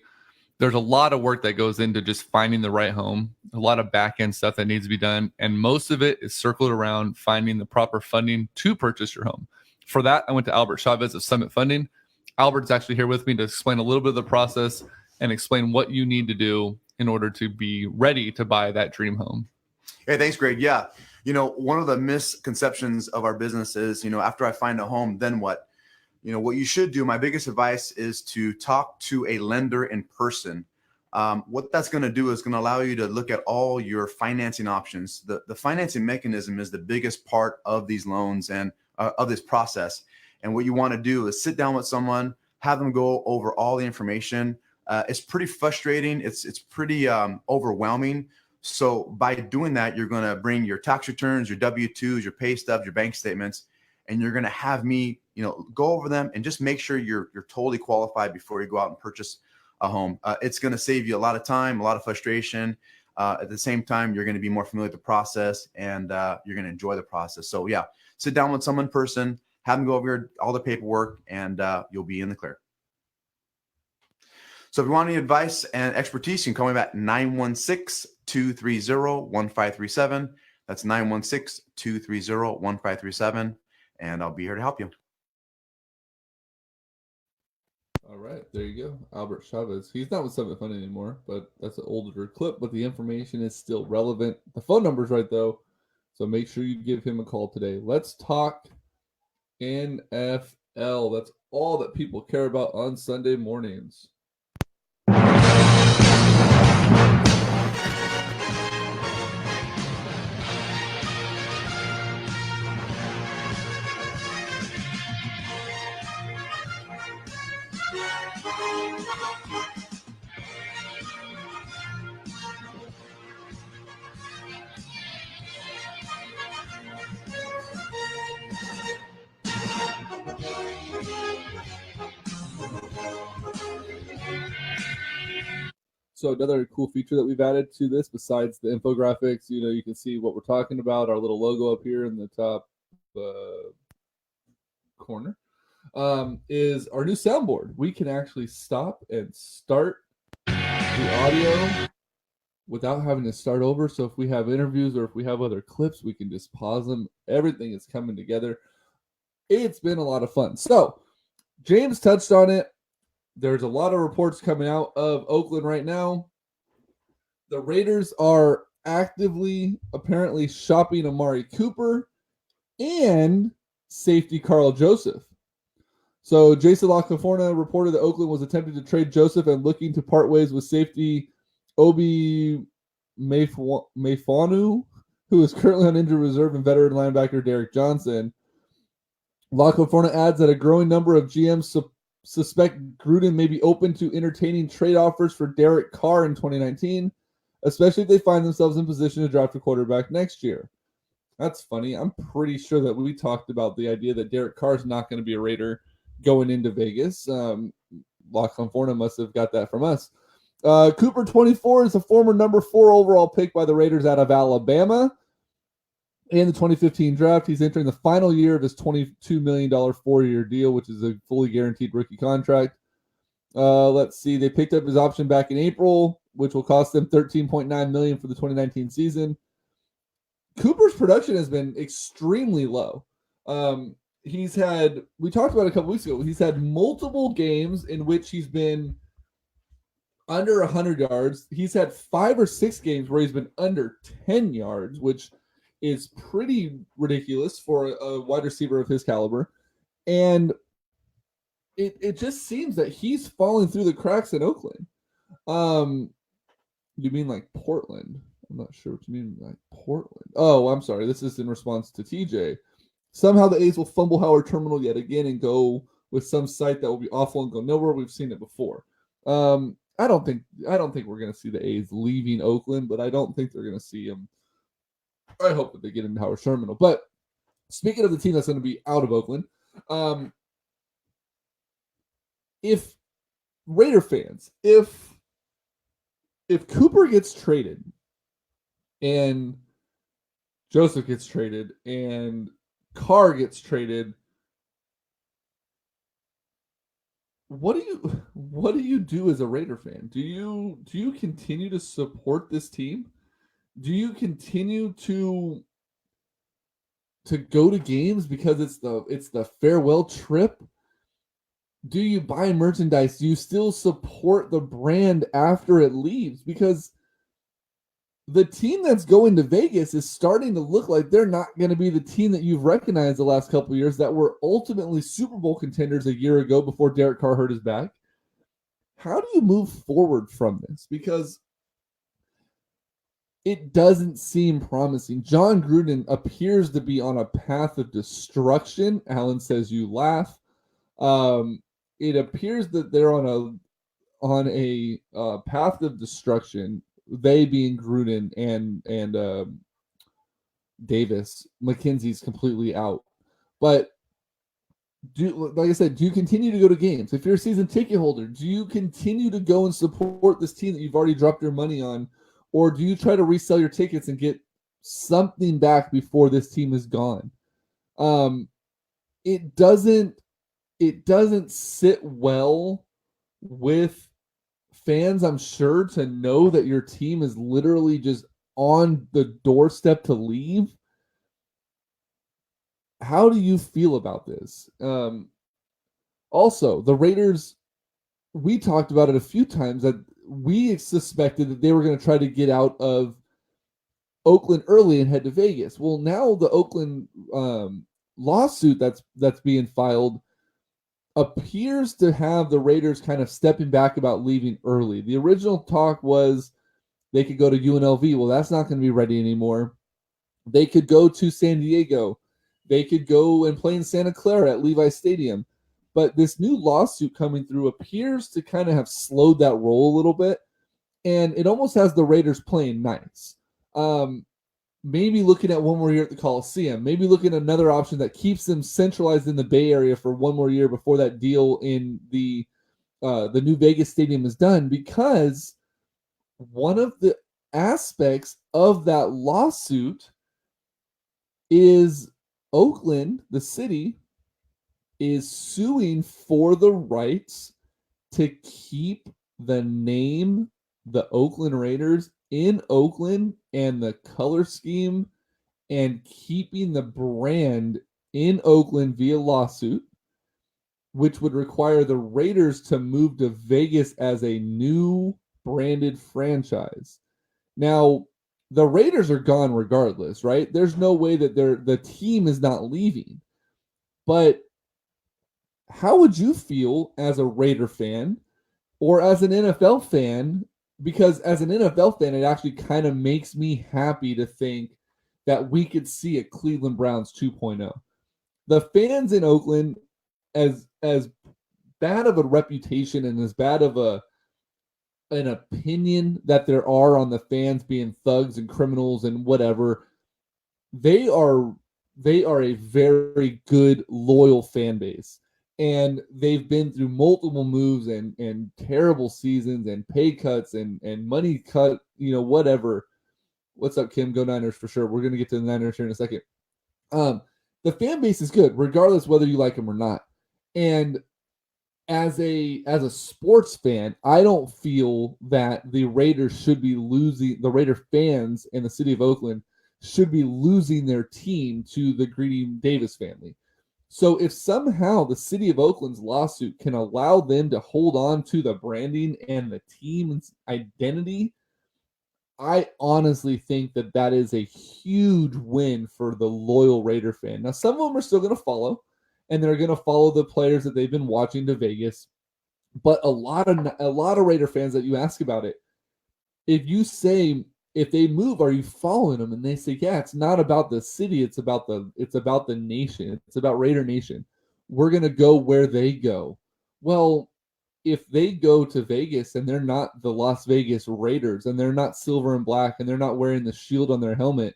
There's a lot of work that goes into just finding the right home, a lot of back-end stuff that needs to be done, and most of it is circled around finding the proper funding to purchase your home. For that, I went to Albert Chavez of Summit Funding. Albert's actually here with me to explain a little bit of the process and explain what you need to do in order to be ready to buy that dream home. Hey, thanks, Greg. Yeah. One of the misconceptions of our business is, after I find a home, then what? What you should do, my biggest advice is to talk to a lender in person. What that's going to do is going to allow you to look at all your financing options. The financing mechanism is the biggest part of these loans and of this process. And what you want to do is sit down with someone, have them go over all the information. It's pretty frustrating. It's pretty overwhelming. So by doing that, you're going to bring your tax returns, your W-2s, your pay stubs, your bank statements, and you're going to have me, go over them and just make sure you're totally qualified before you go out and purchase a home. It's going to save you a lot of time, a lot of frustration. At the same time, you're going to be more familiar with the process and you're going to enjoy the process. So yeah, sit down with someone in person, have them go over all the paperwork, and you'll be in the clear. So if you want any advice and expertise, you can call me at 916-230-1537. That's 916-230-1537. And I'll be here to help you. All right, there you go. Albert Chavez. He's not with Summit Funding anymore, but that's an older clip, but the information is still relevant. The phone number's right, though, so make sure you give him a call today. Let's talk NFL. That's all that people care about on Sunday mornings. So another cool feature that we've added to this, besides the infographics, you can see what we're talking about, our little logo up here in the top corner, is our new soundboard. We can actually stop and start the audio without having to start over. So if we have interviews or if we have other clips, we can just pause them. Everything is coming together. It's been a lot of fun. So James touched on it. There's a lot of reports coming out of Oakland right now. The Raiders are actively, apparently, shopping Amari Cooper and safety Carl Joseph. So Jason La Canfora reported that Oakland was attempting to trade Joseph and looking to part ways with safety Obi Mefonu, who is currently on injured reserve, and veteran linebacker Derek Johnson. La Canfora adds that a growing number of GMs suspect Gruden may be open to entertaining trade offers for Derek Carr in 2019, especially if they find themselves in position to draft a quarterback next year. That's funny. I'm pretty sure that we talked about the idea that Derek Carr is not going to be a Raider going into Vegas. La Canfora must have got that from us. Cooper, 24, is a former number 4 overall pick by the Raiders out of Alabama. In the 2015 draft, he's entering the final year of his $22 million 4-year deal, which is a fully guaranteed rookie contract. Let's see. They picked up his option back in April, which will cost them $13.9 million for the 2019 season. Cooper's production has been extremely low. We talked about it a couple weeks ago, he's had multiple games in which he's been under 100 yards. He's had 5 or 6 games where he's been under 10 yards, which is pretty ridiculous for a wide receiver of his caliber. And it just seems that he's falling through the cracks in Oakland. You mean like Portland? I'm not sure what you mean by Portland. Oh, I'm sorry. This is in response to TJ. Somehow the A's will fumble Howard Terminal yet again and go with some site that will be awful and go nowhere. We've seen it before. I don't think we're going to see the A's leaving Oakland, but I don't think they're going to see him. I hope that they get into Howard Terminal. But speaking of the team that's going to be out of Oakland, if Raider fans, if Cooper gets traded and Joseph gets traded and Carr gets traded, what do you do as a Raider fan? Do you continue to support this team? Do you continue to go to games because it's the farewell trip? Do you buy merchandise? Do you still support the brand after it leaves? Because the team that's going to Vegas is starting to look like they're not going to be the team that you've recognized the last couple of years that were ultimately Super Bowl contenders a year ago before Derek Carr hurt his back. How do you move forward from this? Because it doesn't seem promising. John Gruden appears to be on a path of destruction. Alan says you laugh. It appears that they're on a path of destruction. They being Gruden and Davis. McKenzie's completely out. But like I said, do you continue to go to games? If you're a season ticket holder, do you continue to go and support this team that you've already dropped your money on? Or do you try to resell your tickets and get something back before this team is gone? It doesn't sit well with fans, I'm sure, to know that your team is literally just on the doorstep to leave. How do you feel about this? Also, the Raiders, we talked about it a few times that we suspected that they were going to try to get out of Oakland early and head to Vegas. Well, now the Oakland lawsuit that's being filed appears to have the Raiders kind of stepping back about leaving early. The original talk was they could go to UNLV. Well, that's not going to be ready anymore. They could go to San Diego. They could go and play in Santa Clara at Levi Stadium. But this new lawsuit coming through appears to kind of have slowed that roll a little bit. And it almost has the Raiders playing nice. Maybe looking at one more year at the Coliseum. Maybe looking at another option that keeps them centralized in the Bay Area for one more year before that deal in the new Vegas stadium is done. Because one of the aspects of that lawsuit is Oakland, the city, is suing for the rights to keep the name, the Oakland Raiders, in Oakland and the color scheme and keeping the brand in Oakland via lawsuit, which would require the Raiders to move to Vegas as a new branded franchise. Now, the Raiders are gone regardless, right? There's no way that the team is not leaving. But how would you feel as a Raider fan or as an NFL fan? Because as an NFL fan, it actually kind of makes me happy to think that we could see a Cleveland Browns 2.0. The fans in Oakland, as bad of a reputation and as bad of an opinion that there are on the fans being thugs and criminals and whatever, they are a very good, loyal fan base. And they've been through multiple moves and terrible seasons and pay cuts and money cut, whatever. What's up, Kim? Go Niners for sure. We're going to get to the Niners here in a second. The fan base is good, regardless whether you like them or not. And as a sports fan, I don't feel that the Raiders should be losing, the Raider fans in the city of Oakland should be losing their team to the Greedy Davis family. So if somehow the city of Oakland's lawsuit can allow them to hold on to the branding and the team's identity, I honestly think that that is a huge win for the loyal Raider fan. Now, some of them are still going to follow, and they're going to follow the players that they've been watching to Vegas. But a lot of Raider fans that you ask about it, if you say, if they move, are you following them? And they say, yeah, it's not about the city, it's about the nation. It's about Raider Nation. We're going to go where they go. Well, if they go to Vegas and they're not the Las Vegas Raiders and they're not silver and black and they're not wearing the shield on their helmet,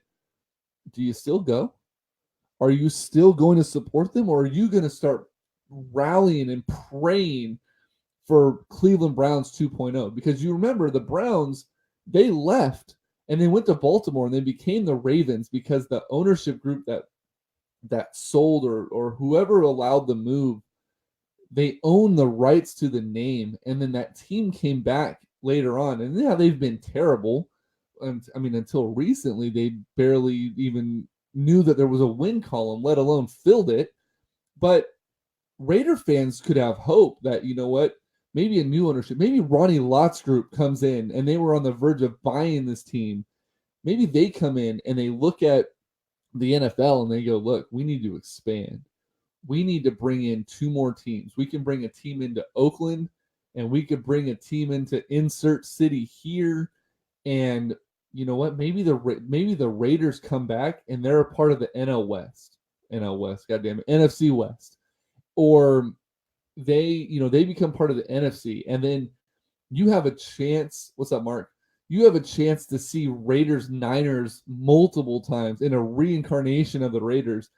do you still go? Are you still going to support them, or are you going to start rallying and praying for Cleveland Browns 2.0? Because you remember the Browns, they left and they went to Baltimore and they became the Ravens because the ownership group that sold or whoever allowed the move, they own the rights to the name. And then that team came back later on. And yeah, they've been terrible. I mean, until recently, they barely even knew that there was a win column, let alone filled it. But Raider fans could have hope that, you know what, maybe a new ownership, maybe Ronnie Lott's group comes in and they were on the verge of buying this team. Maybe they come in and they look at the NFL and they go, look, we need to expand. We need to bring in 2 more teams. We can bring a team into Oakland and we could bring a team into insert city here. And you know what? Maybe the Raiders come back and they're a part of the NL West, goddamn it, NFC West, or they become part of the NFC, and then you have a chance. What's up, Mark? You have a chance to see Raiders Niners multiple times in a reincarnation of the Raiders,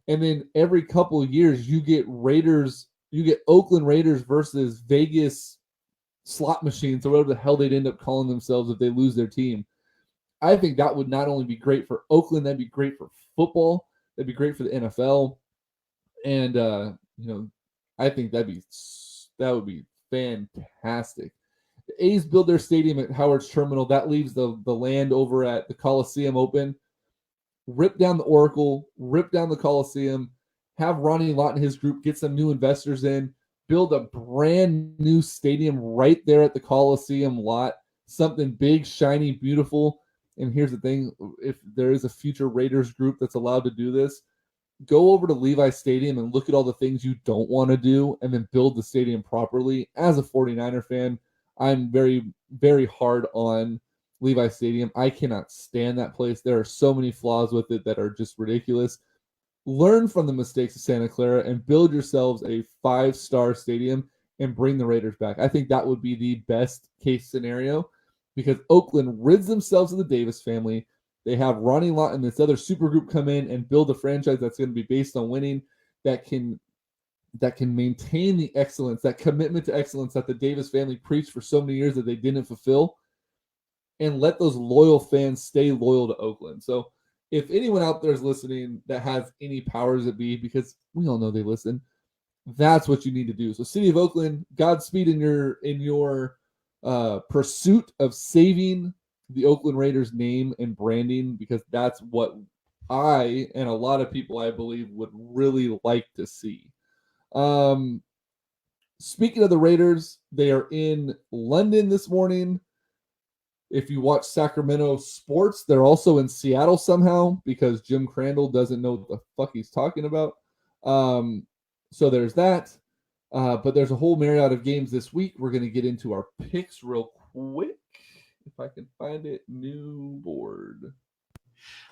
and then every couple of years you get Oakland Raiders versus Vegas slot machines or whatever the hell they'd end up calling themselves if they lose their team. I think that would not only be great for Oakland, that'd be great for football, that'd be great for the NFL, and I think that would be fantastic. The A's build their stadium at Howard's Terminal. That leaves the land over at the Coliseum open. Rip down the Oracle, rip down the Coliseum, have Ronnie Lott and his group get some new investors in, build a brand new stadium right there at the Coliseum lot, something big, shiny, beautiful. And here's the thing, if there is a future Raiders group that's allowed to do this, go over to Levi Stadium and look at all the things you don't want to do and then build the stadium properly. As a 49er fan, I'm very, very hard on Levi Stadium. I cannot stand that place. There are so many flaws with it that are just ridiculous. Learn from the mistakes of Santa Clara and build yourselves a 5-star stadium and bring the Raiders back. I think that would be the best case scenario because Oakland rids themselves of the Davis family. They have Ronnie Lott and this other super group come in and build a franchise that's going to be based on winning, that can maintain the excellence, that commitment to excellence that the Davis family preached for so many years that they didn't fulfill, and let those loyal fans stay loyal to Oakland. So if anyone out there is listening that has any powers that be, because we all know they listen, that's what you need to do. So City of Oakland, Godspeed in your pursuit of saving the Oakland Raiders name and branding, because that's what I and a lot of people, I believe, would really like to see. Speaking of the Raiders, they are in London this morning. If you watch Sacramento sports, they're also in Seattle somehow because Jim Crandall doesn't know what the fuck he's talking about. So there's that. But there's a whole myriad of games this week. We're going to get into our picks real quick. If I can find it, new board.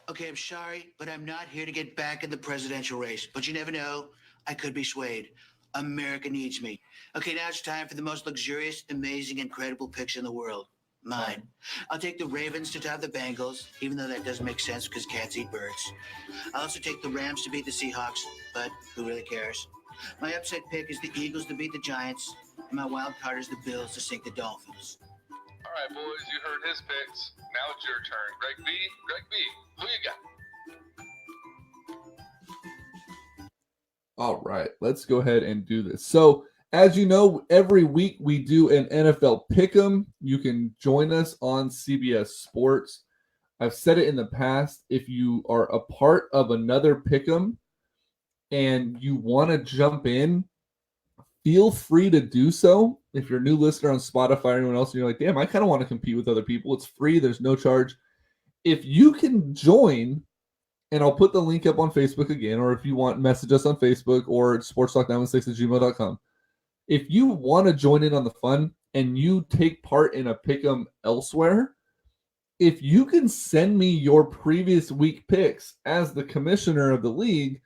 Okay, I'm sorry, but I'm not here to get back in the presidential race. But you never know. I could be swayed. America needs me. Okay, now it's time for the most luxurious, amazing, incredible picks in the world. Mine. I'll take the Ravens to top the Bengals, even though that doesn't make sense because cats eat birds. I'll also take the Rams to beat the Seahawks, but who really cares? My upset pick is the Eagles to beat the Giants, and my wild card is the Bills to sink the Dolphins. All right, boys, you heard his picks. Now it's your turn. Greg B, who you got? All right, let's go ahead and do this. So, as you know, every week we do an NFL Pick'em. You can join us on CBS Sports. I've said it in the past. If you are a part of another Pick'em and you want to jump in, feel free to do so. If you're a new listener on Spotify or anyone else, and you're like, damn, I kind of want to compete with other people. It's free. There's no charge. If you can join, and I'll put the link up on Facebook again, or if you want, message us on Facebook or sportstalk916@gmail.com. If you want to join in on the fun and you take part in a pick'em elsewhere, if you can send me your previous week picks as the commissioner of the league,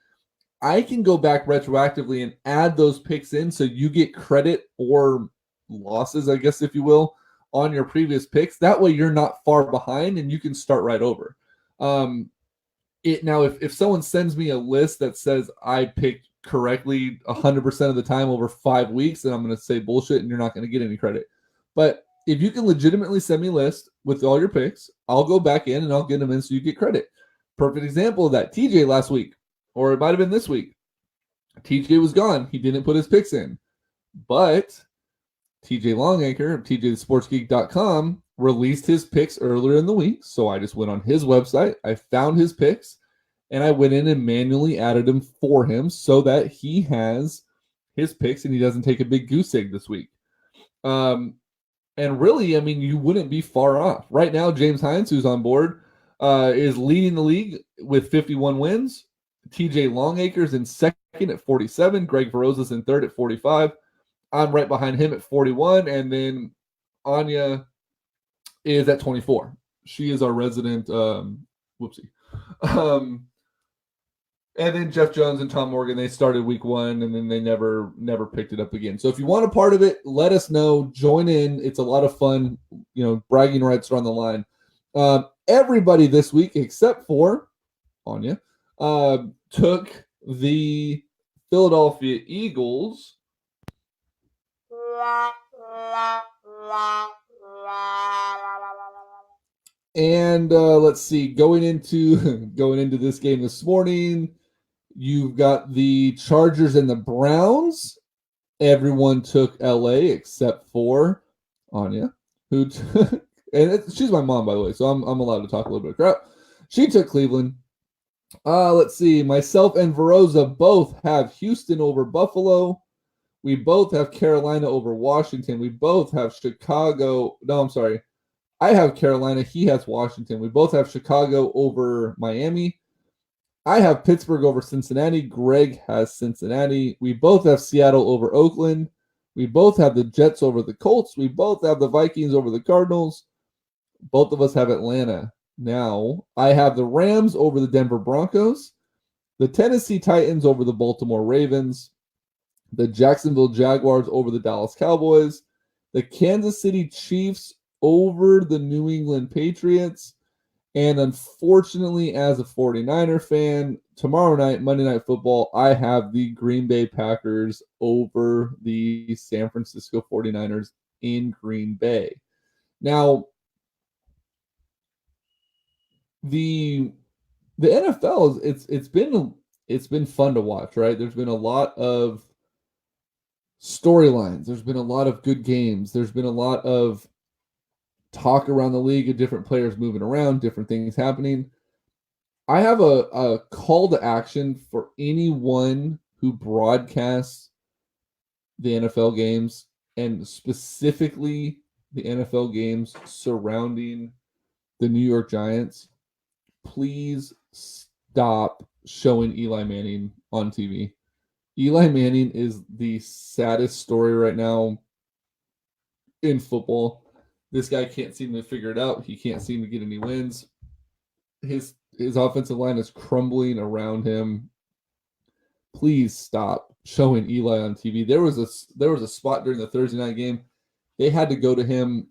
I can go back retroactively and add those picks in so you get credit or losses, I guess, if you will, on your previous picks. That way you're not far behind and you can start right over. Now, if someone sends me a list that says I picked correctly 100% of the time over 5 weeks, then I'm going to say bullshit and you're not going to get any credit. But if you can legitimately send me a list with all your picks, I'll go back in and I'll get them in so you get credit. Perfect example of that, TJ last week, or it might have been this week. TJ was gone. He didn't put his picks in. But TJ Longacre of TJTheSportsGeek.com released his picks earlier in the week. So I just went on his website. I found his picks and I went in and manually added them for him so that he has his picks and he doesn't take a big goose egg this week. And really, I mean, you wouldn't be far off. Right now, James Hines, who's on board, is leading the league with 51 wins. TJ Longacre's in second at 47. Greg Verosa's in third at 45. I'm right behind him at 41. And then Anya is at 24. She is our resident whoopsie. And then Jeff Jones and Tom Morgan, they started week one and then they never picked it up again. So if you want a part of it, let us know. Join in. It's a lot of fun. You know, bragging rights are on the line. Everybody this week, except for Anya, took the Philadelphia Eagles. And let's see, going into this game this morning, you've got the Chargers and the Browns. Everyone took LA except for Anya, who took, and she's my mom, by the way, so I'm allowed to talk a little bit of crap. She took Cleveland. Let's see, myself and Verosa both have Houston over Buffalo. We both have Carolina over Washington. We both have Chicago. No, I'm sorry. I have Carolina. He has Washington. We both have Chicago over Miami. I have Pittsburgh over Cincinnati. Greg has Cincinnati. We both have Seattle over Oakland. We both have the Jets over the Colts. We both have the Vikings over the Cardinals. Both of us have Atlanta. Now, I have the Rams over the Denver Broncos, the Tennessee Titans over the Baltimore Ravens, the Jacksonville Jaguars over the Dallas Cowboys, the Kansas City Chiefs over the New England Patriots, and unfortunately, as a 49er fan, tomorrow night, Monday Night Football, I have the Green Bay Packers over the San Francisco 49ers in Green Bay. Now, the NFL, it's been fun to watch, right? There's been a lot of storylines. There's been a lot of good games. There's been a lot of talk around the league of different players moving around, different things happening. I have a call to action for anyone who broadcasts the NFL games and specifically the NFL games surrounding the New York Giants, please stop showing Eli Manning on TV. Eli Manning is the saddest story right now in football. This guy can't seem to figure it out. He can't seem to get any wins. His offensive line is crumbling around him. Please stop showing Eli on TV. There was a spot during the Thursday night game. They had to go to him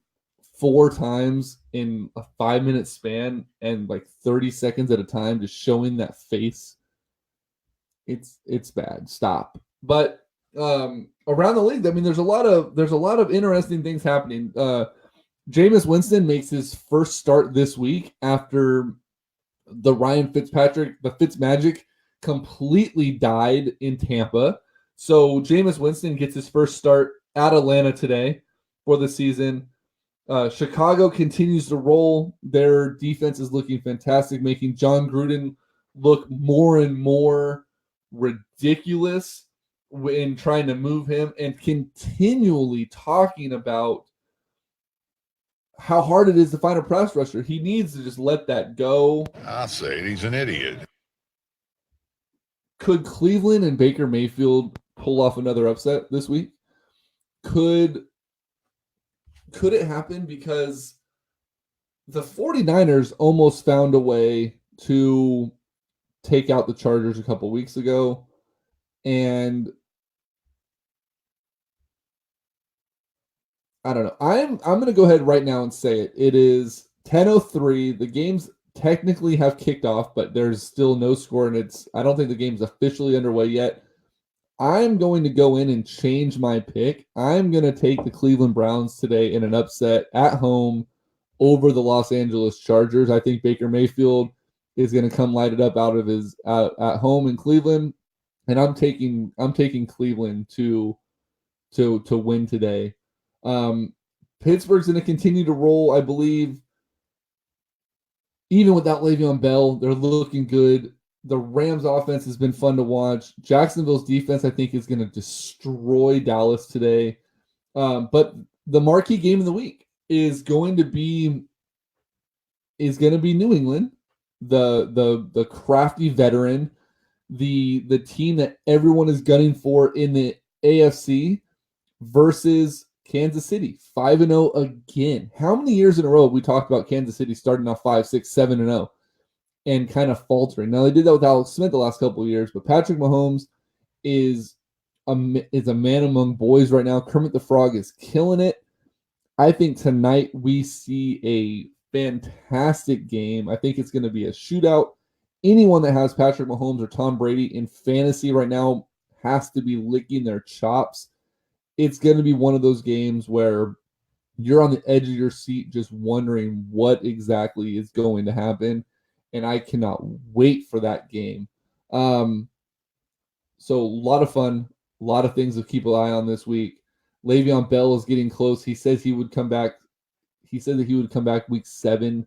4 times in a 5-minute span and like 30 seconds at a time, just showing that face. It's bad. Stop. But around the league, I mean, there's a lot of interesting things happening. Jameis Winston makes his first start this week after the Ryan Fitzpatrick, the Fitzmagic, completely died in Tampa. So Jameis Winston gets his first start at Atlanta today for the season. Chicago continues to roll. Their defense is looking fantastic, making John Gruden look more and more ridiculous in trying to move him, and continually talking about how hard it is to find a pass rusher. He needs to just let that go. I say he's an idiot. Could Cleveland and Baker Mayfield pull off another upset this week? Could it happen? Because the 49ers almost found a way to take out the Chargers a couple weeks ago. And I don't know. I'm going to go ahead right now and say it. It is 10:03. The games technically have kicked off, but there's still no score, and I don't think the game's officially underway yet. I'm going to go in and change my pick. I'm going to take the Cleveland Browns today in an upset at home over the Los Angeles Chargers. I think Baker Mayfield is going to come light it up out of his at home in Cleveland, and I'm taking Cleveland to win today. Pittsburgh's going to continue to roll, I believe. Even without Le'Veon Bell, they're looking good. The Rams offense has been fun to watch. Jacksonville's defense, I think, is going to destroy Dallas today. But the marquee game of the week is going to be New England, the crafty veteran, the team that everyone is gunning for in the AFC versus Kansas City, 5-0 again. How many years in a row have we talked about Kansas City starting off 5, 6, 7-0 and kind of faltering? Now, they did that with Alex Smith the last couple of years, but Patrick Mahomes is a man among boys right now. Kermit the Frog is killing it. I think tonight we see a fantastic game. I think it's going to be a shootout. Anyone that has Patrick Mahomes or Tom Brady in fantasy right now has to be licking their chops. It's going to be one of those games where you're on the edge of your seat just wondering what exactly is going to happen, and I cannot wait for that game. So a lot of fun, a lot of things to keep an eye on this week. Le'Veon Bell is getting close. He says he would come back. He said that he would come back week 7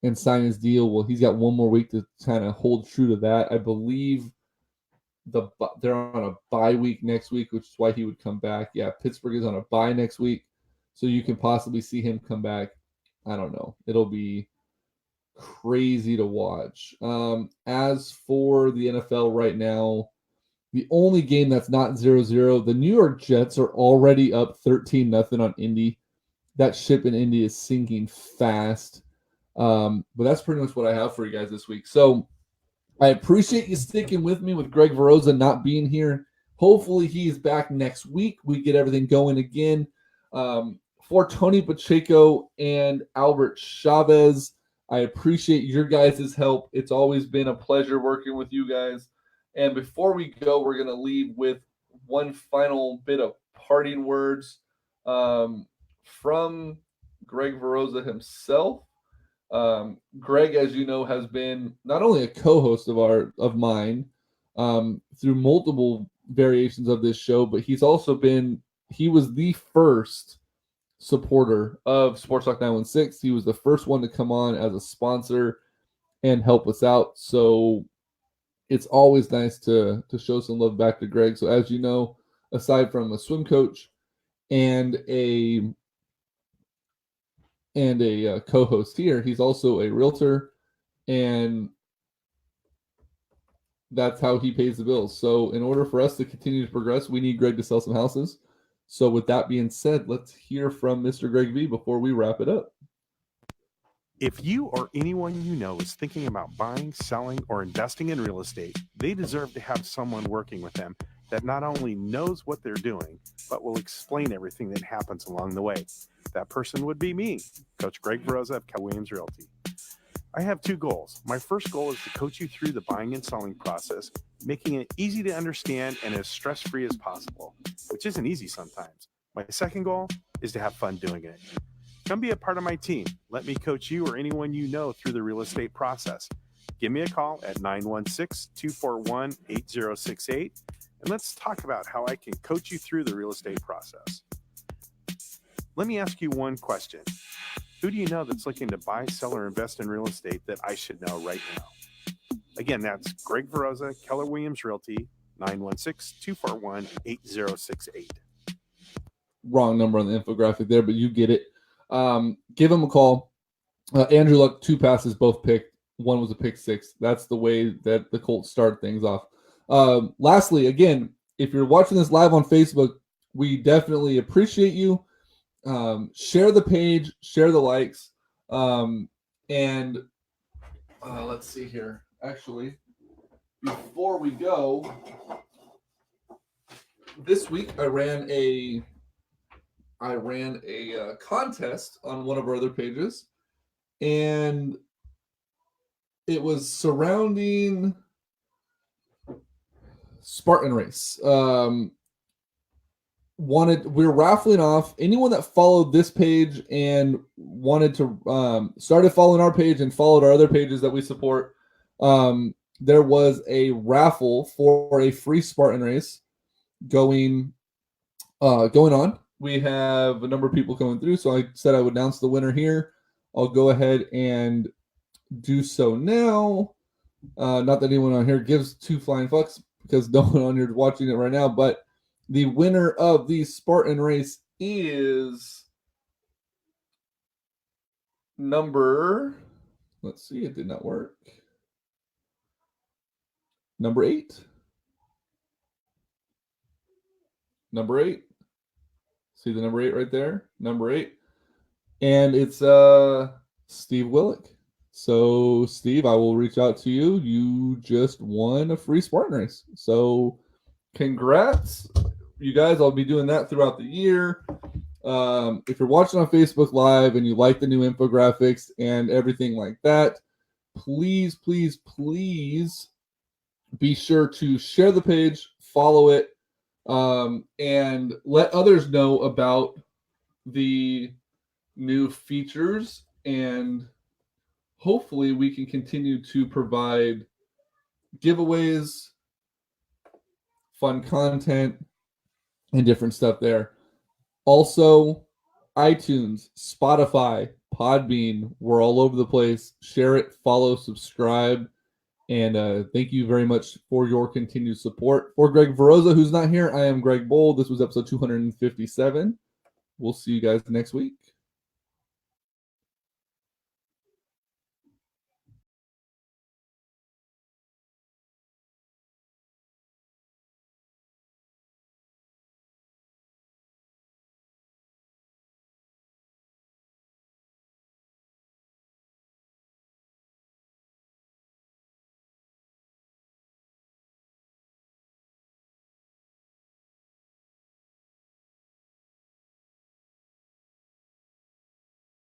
and sign his deal. Well, he's got one more week to kind of hold true to that. I believe they're on a bye week next week, which is why he would come back. Yeah, Pittsburgh is on a bye next week, so you can possibly see him come back. I don't know. It'll be crazy to watch. As for the NFL right now, the only game that's not 0-0, the New York Jets are already up 13-0 on Indy. That ship in Indy is sinking fast. But that's pretty much what I have for you guys this week. So I appreciate you sticking with me with Greg Veroza not being here. Hopefully he's back next week. We get everything going again. For Tony Pacheco and Albert Chavez, I appreciate your guys' help. It's always been a pleasure working with you guys. And before we go, we're going to leave with one final bit of parting words from Greg Veroza himself. Greg, as you know, has been not only a co-host of mine through multiple variations of this show, but he was the first supporter of Sports Talk 916. He was the first one to come on as a sponsor and help us out. So it's always nice to show some love back to Greg. So as you know, aside from a swim coach and a and a co-host here. He's also a realtor, and that's how he pays the bills. So in order for us to continue to progress, we need Greg to sell some houses. So with that being said, let's hear from Mr. Greg V before we wrap it up. If you or anyone you know is thinking about buying, selling, or investing in real estate, they deserve to have someone working with them that not only knows what they're doing, but will explain everything that happens along the way. That person would be me, Coach Greg Veroza of Keller Williams Realty. I have two goals. My first goal is to coach you through the buying and selling process, making it easy to understand and as stress-free as possible, which isn't easy sometimes. My second goal is to have fun doing it. Come be a part of my team. Let me coach you or anyone you know through the real estate process. Give me a call at 916-241-8068, and let's talk about how I can coach you through the real estate process. Let me ask you one question. Who do you know that's looking to buy, sell, or invest in real estate that I should know right now? Again, that's Greg Veroza, Keller Williams Realty, 916-241-8068. Wrong number on the infographic there, but you get it. Give him a call. Andrew Luck, 2 passes, both picked. One was a pick 6. That's the way that the Colts start things off. Lastly, again, if you're watching this live on Facebook, we definitely appreciate you. Share the page, share the likes, and let's see here. Actually, before we go, this week I ran a contest on one of our other pages, and it was surrounding Spartan Race. We're raffling off anyone that followed this page and wanted to started following our page and followed our other pages that we support. There was a raffle for a free Spartan Race going on. We have a number of people coming through, so I said I would announce the winner here. I'll go ahead and do so now. Not that anyone on here gives 2 flying fucks, because no one on here is watching it right now, but the winner of the Spartan Race is number, let's see, it did not work. Number 8. Number 8. See the number 8 right there? Number 8. And it's Steve Willick. So, Steve, I will reach out to you. You just won a free Spartan Race. So, congrats. You guys, I'll be doing that throughout the year. If you're watching on Facebook Live and you like the new infographics and everything like that, please, please, please be sure to share the page, follow it, and let others know about the new features, and hopefully we can continue to provide giveaways, fun content, and different stuff there. Also, iTunes, Spotify, Podbean, we're all over the place. Share it, follow, subscribe, and thank you very much for your continued support. For Greg Veroza, who's not here, I am Greg Bold. This was episode 257. We'll see you guys next week.